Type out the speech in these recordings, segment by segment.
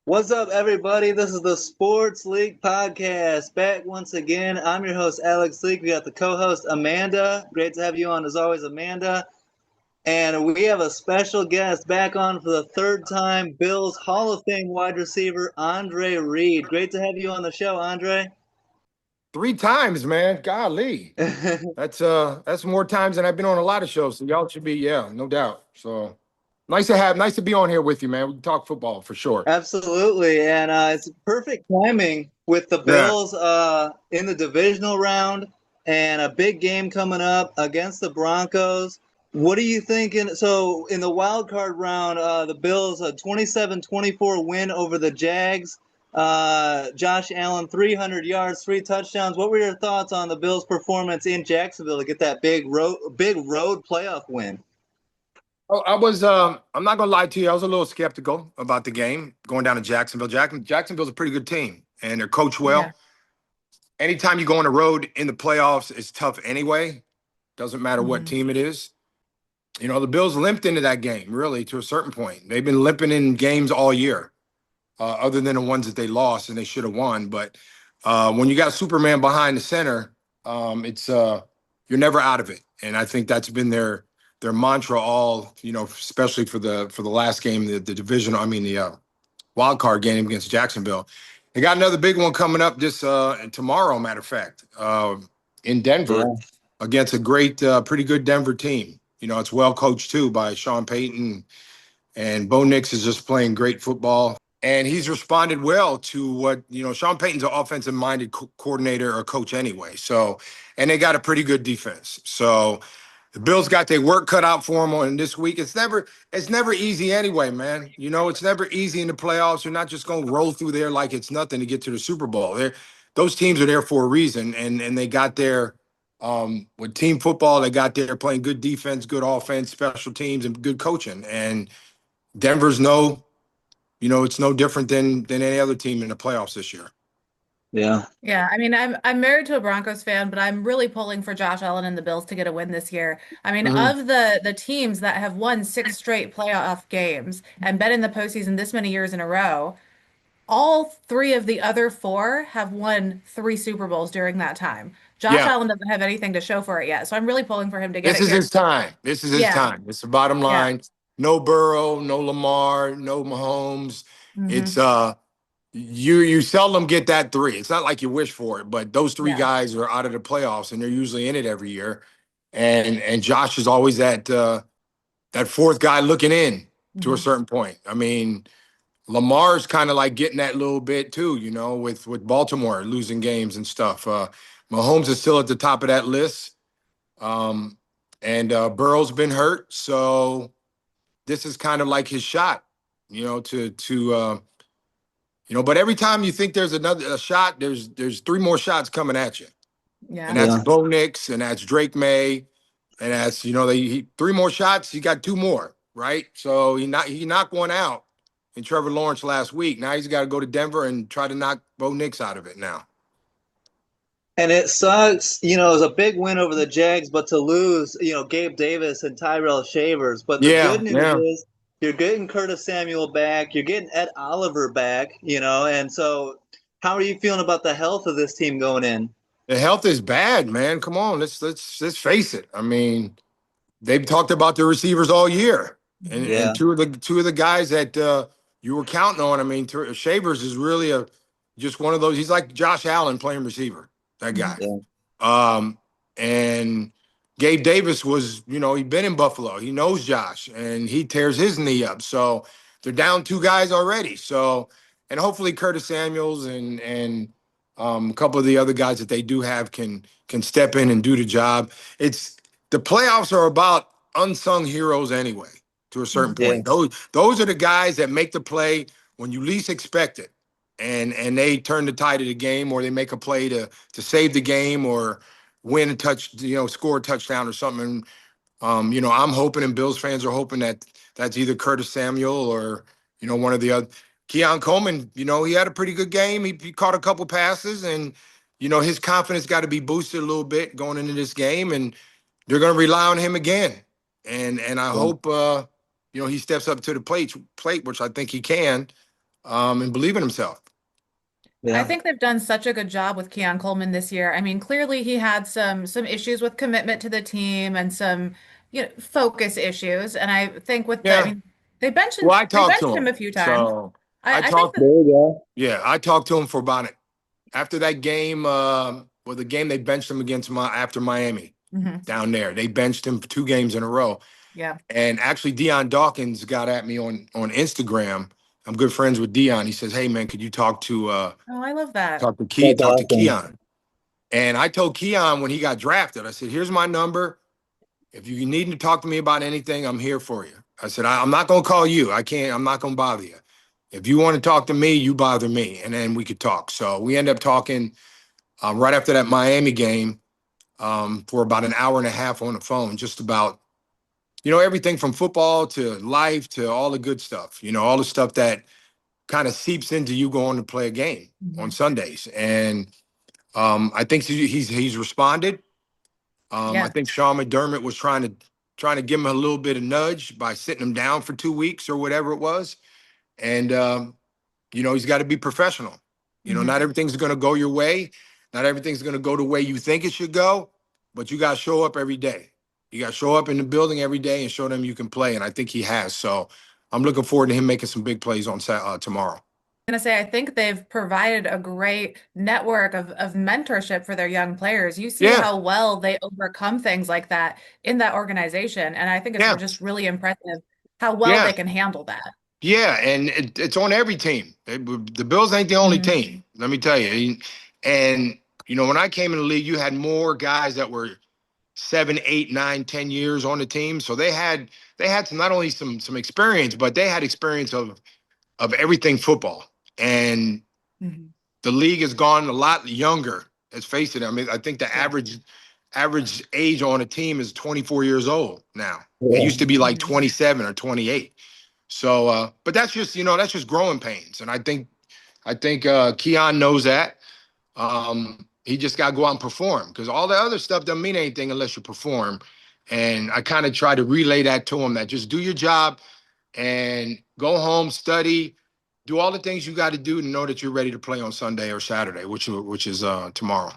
What's up, everybody? This is the Sports League Podcast. Back once again. I'm your host, Alex Leak. We got the co-host, Amanda. Great to have you on, as always, Amanda. And we have a special guest back on for the third time, Bills Hall of Fame wide receiver, Andre Reed. Great to have you on the show, Andre. 3 times, man. Golly. That's more times than I've been on a lot of shows. So y'all should be, yeah, no doubt. So nice to be on here with you, man. We can talk football for sure. Absolutely. And it's perfect timing with the Yeah. Bills in the divisional round and a big game coming up against the Broncos. What are you thinking? So in the wild card round, the Bills a 27-24 win over the Jags. Josh Allen, 300 yards, 3 touchdowns. What were your thoughts on the Bills' performance in Jacksonville to get that big road playoff win? Oh, I'm not gonna lie to you, I was a little skeptical about the game going down to Jacksonville. Jacksonville's a pretty good team and they're coached Yeah. well. Anytime you go on the road in the playoffs, it's tough anyway. Doesn't matter what team it is. You know, the Bills limped into that game, really, to a certain point. They've been limping in games all year. Other than the ones that they lost and they should have won. But when you got Superman behind the center, it's you're never out of it. And I think that's been their mantra all, especially for the last game, the divisional, the wild card game against Jacksonville. They got another big one coming up this tomorrow, matter of fact, in Denver against a great, pretty good Denver team. You know, it's well coached too by Sean Payton, and Bo Nix is just playing great football. And he's responded well to what, Sean Payton's an offensive-minded coordinator or coach anyway. So, and they got a pretty good defense. So the Bills got their work cut out for them on this week. It's never easy anyway, man. You know, it's never easy in the playoffs. You're not just going to roll through there like it's nothing to get to the Super Bowl. Those teams are there for a reason, and they got there with team football. They got there playing good defense, good offense, special teams, and good coaching. And Denver's it's no different than any other team in the playoffs this year. Yeah. Yeah, I mean, I'm married to a Broncos fan, but I'm really pulling for Josh Allen and the Bills to get a win this year. I mean, of the teams that have won 6 straight playoff games and been in the postseason this many years in a row, all 3 of the other 4 have won 3 Super Bowls during that time. Josh Yeah. Allen doesn't have anything to show for it yet, so I'm really pulling for him to get This it is here. his time. This is his Yeah, time. It's the bottom yeah. line. No Burrow, no Lamar, no Mahomes. It's you seldom get that 3. It's not like you wish for it, but those 3 Yeah. guys are out of the playoffs and they're usually in it every year. And Josh is always that 4th guy looking in to a certain point. I mean, Lamar's kind of like getting that little bit too, with Baltimore losing games and stuff. Mahomes is still at the top of that list. And Burrow's been hurt, so this is kind of like his shot, but every time you think there's a shot, there's 3 more shots coming at you. Yeah. And that's Bo Nix, and that's Drake May, and that's 3 more shots, he got 2 more, right? So he knocked one out in Trevor Lawrence last week. Now he's got to go to Denver and try to knock Bo Nix out of it now. And it sucks, it was a big win over the Jags, but to lose, Gabe Davis and Tyrell Shavers. But the good news is you're getting Curtis Samuel back, you're getting Ed Oliver back, and so how are you feeling about the health of this team going in? The health is bad, man. Come on, let's face it. I mean, they've talked about the receivers all year, and two of the guys that you were counting on. I mean, Shavers is really just one of those. He's like Josh Allen playing receiver. That guy. Yeah. And Gabe Davis was, he'd been in Buffalo. He knows Josh, and he tears his knee up. So they're down 2 guys already. So, and hopefully Curtis Samuels and a couple of the other guys that they do have can step in and do the job. It's the playoffs are about unsung heroes anyway, to a certain point. Those are the guys that make the play when you least expect it. And they turn the tide of the game, or they make a play to save the game or win a score a touchdown or something. I'm hoping, and Bills fans are hoping that that's either Curtis Samuel or, one of the other. Keon Coleman, he had a pretty good game. He caught a couple passes, and, his confidence got to be boosted a little bit going into this game, and they're going to rely on him again. And I hope, he steps up to the plate, which I think he can. and believe in himself. I Yeah. think they've done such a good job with Keon Coleman this year. I mean, clearly he had some issues with commitment to the team and some, focus issues. And I think with the, I Yeah. mean, Well, I they talked to benched him him. a few times. So I I think talked, that, There you go. yeah, I talked to him for about it. After that game, the game they benched him against after Miami Mhm. down there. They benched him for 2 games in a row. Yeah. And actually, Dion Dawkins got at me on Instagram. I'm good friends with Dion. He says, "Hey man, could you Oh, I love that. talk to That's Talk to awesome. Keon?" And I told Keon when he got drafted, I said, "Here's my number. If you need to talk to me about anything, I'm here for you." I said, I'm not going to call you. I can't. I'm not going to bother you. If you want to talk to me, you bother me, and then we could talk." So we ended up talking right after that Miami game for about an hour and a half on the phone, just about everything from football to life to all the good stuff. All the stuff that kind of seeps into you going to play a game on Mhm. Sundays. And I think he's responded. I Yeah. think Sean McDermott was trying to give him a little bit of nudge by sitting him down for 2 weeks or whatever it was. And he's got to be professional. Mhm. Not everything's going to go your way. Not everything's going to go the way you think it should go, but you got to show up every day. You got to show up in the building every day and show them you can play. And I think he has. So I'm looking forward to him making some big plays on tomorrow. Gonna say, I think they've provided a great network of mentorship for their young players. You see Yeah. how well they overcome things like that in that organization. And I think it's Yeah. just really impressive how well Yeah. they can handle that. Yeah, and it's on every team. The Bills ain't the only Mhm. team. Let me tell you. And when I came in the league, you had more guys that were 7, 8, 9, 10 years on the team. So they had some, not only some experience, but they had experience of everything football. And Mhm. the league has gone a lot younger. Let's face it. I mean, I think the Yeah. average age on a team is 24 years old now. It Yeah. used to be like Mhm. 27 or 28. So, but that's just growing pains, and I think Keon knows that. He just got to go out and perform because all the other stuff doesn't mean anything unless you perform. And I kind of try to relay that to him that just do your job and go home, study, do all the things you got to do to know that you're ready to play on Sunday or Saturday, which is tomorrow.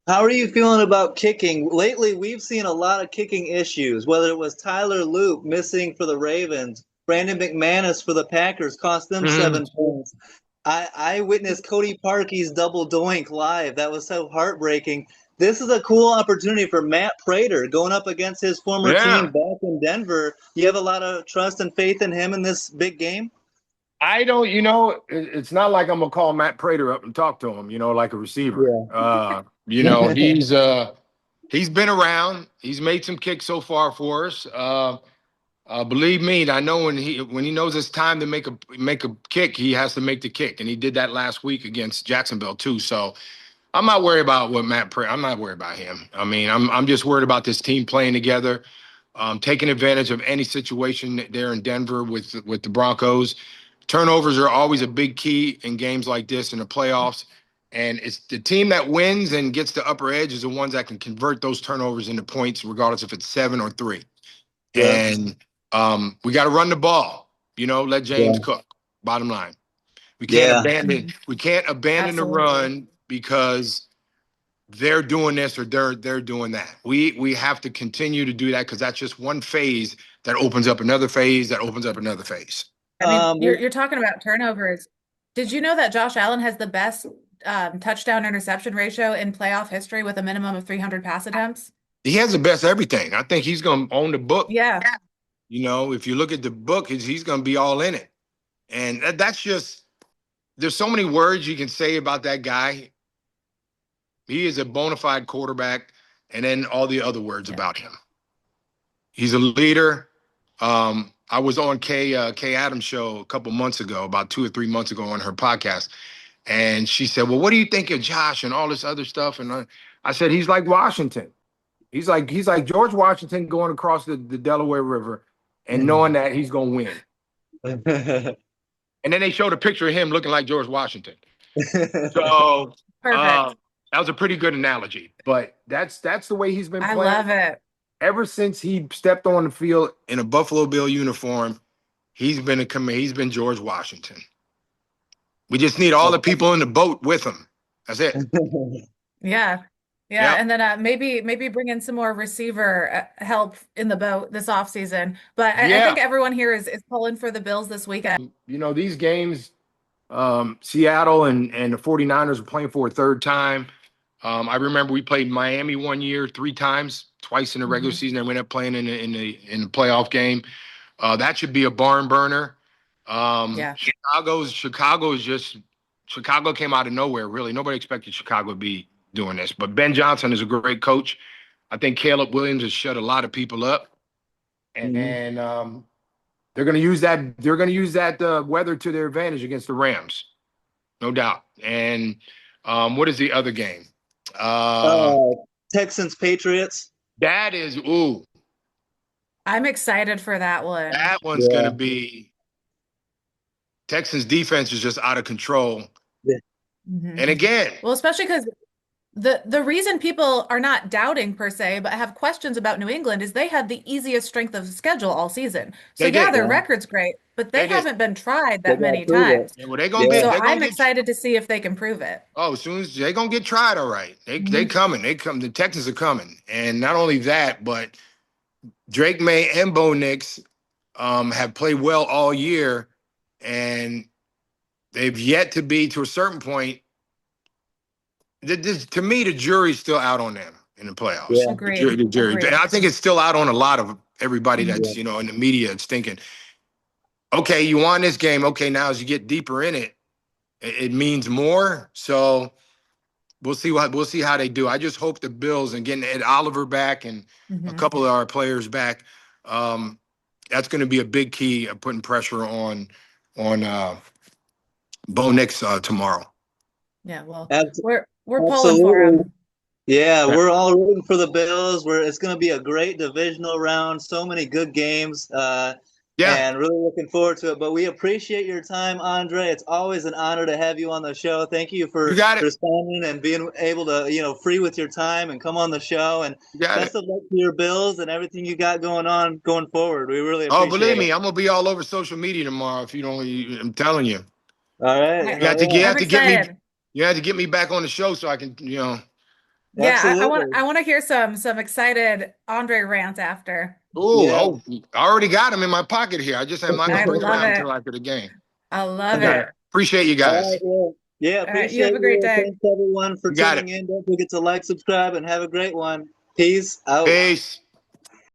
How are you feeling about kicking? Lately, we've seen a lot of kicking issues, whether it was Tyler Loop missing for the Ravens, Brandon McManus for the Packers, cost them Mhm. 7 points. I witnessed Cody Parkey's double doink live. That was so heartbreaking. This is a cool opportunity for Matt Prater going up against his former team Yeah. back in Denver. You have a lot of trust and faith in him in this big game? I don't, it's not like I'm gonna call Matt Prater up and talk to him, like a receiver. Yeah. He's been around. He's made some kicks so far for us. Believe me, I know when he knows it's time to make a kick, he has to make the kick, and he did that last week against Jacksonville too. So I'm not worried about what Matt Prater. I'm not worried about him. I mean, I'm just worried about this team playing together, taking advantage of any situation there in Denver with the Broncos. Turnovers are always a big key in games like this in the playoffs. And it's the team that wins and gets the upper edge is the ones that can convert those turnovers into points, regardless if it's 7 or 3. Yeah. And we got to run the ball. Let James Yeah. cook. Bottom line, we can't Yeah. abandon. Mhm. We can't abandon the Absolutely. run because they're doing this or they're doing that. We have to continue to do that because that's just one phase that opens up another phase that opens up another phase. I mean, you're Um, you're talking about turnovers. Did you know that Josh Allen has the best touchdown interception ratio in playoff history with a minimum of 300 pass attempts? He has the best everything. I think he's going to own the book. Yeah. If you look at the book, he's going to be all in it. And that's just, there's so many words you can say about that guy. He is a bona fide quarterback, and then all the other words Yeah. about him. He's a leader. I was on Kay Adams' show a couple months ago, about 2 or 3 months ago on her podcast, and she said, "Well, what do you think of Josh and all this other stuff?" And I said, "He's like Washington. He's like George Washington going across the Delaware River and knowing that he's going to win." And then they showed a picture of him looking like George Washington. So Perfect. that was a pretty good analogy. But that's the way he's been I playing love it. ever since he stepped on the field in a Buffalo Bill uniform. He's been George Washington. We just need all the people in the boat with them. That's it. Yeah. Yeah, Yep. and then maybe bring in some more receiver help in the boat this offseason. But I Yeah. think everyone here is pulling for the Bills this weekend. You know, these games, Seattle and the 49ers are playing for a third time. I remember we played Miami one year 3 times, twice in the regular season, and we ended up playing in the playoff game. That should be a barn burner. Yeah. Chicago came out of nowhere, really. Nobody expected Chicago to be doing this. But Ben Johnson is a great coach. I think Caleb Williams has shut a lot of people up. And they're going to use that. They're going to use that weather to their advantage against the Rams, no doubt. And what is the other game? Texans Patriots. That is I'm excited for that one. that one's going to be. Texans defense is just out of control. Yeah. And again, Well, especially because the reason people are not doubting per se, but have questions about New England is they had the easiest strength of schedule all season. So They did. their record's great, but they haven't been tried that many prove it. times. yeah, well, they're going to be. So They're gonna I'm get, excited to see if they can prove it. Oh, as soon as they're going to get tried, all right. They coming. They come. The Texans are coming. And not only that, but Drake May and Bo Nix have played well all year, and they've yet to be, to a certain point. To me, the jury's still out on them in the playoffs. Yeah. Agreed. The jury. Agreed. And I think it's still out on a lot of everybody that's, in the media. It's thinking, okay, you won this game. Okay, now as you get deeper in it, it means more. So we'll see how they do. I just hope the Bills and getting Ed Oliver back and a couple of our players back. That's going to be a big key of putting pressure on Bo Nix tomorrow. Yeah, well, Absolutely. we're pulling for them. Yeah, we're all rooting for the Bills. It's going to be a great divisional round. So many good games. And really looking forward to it. But we appreciate your time, Andre. It's always an honor to have you on the show. Thank you for responding and being able to, free with your time and come on the show. And best of luck to your Bills and everything you got going on going forward. We really appreciate it. Oh, believe me, I'm going to be all over social media tomorrow if you don't. I'm telling you. All right. You have to get me back on the show so I can, Yeah, I want to hear some excited Andre rant after. I already got him in my pocket here. I just have my bring around until after the game. I love it. Appreciate you guys. Yeah, appreciate you. Have a great day. Thanks everyone for tuning in. Don't forget to like, subscribe, and have a great one. Peace out. Peace.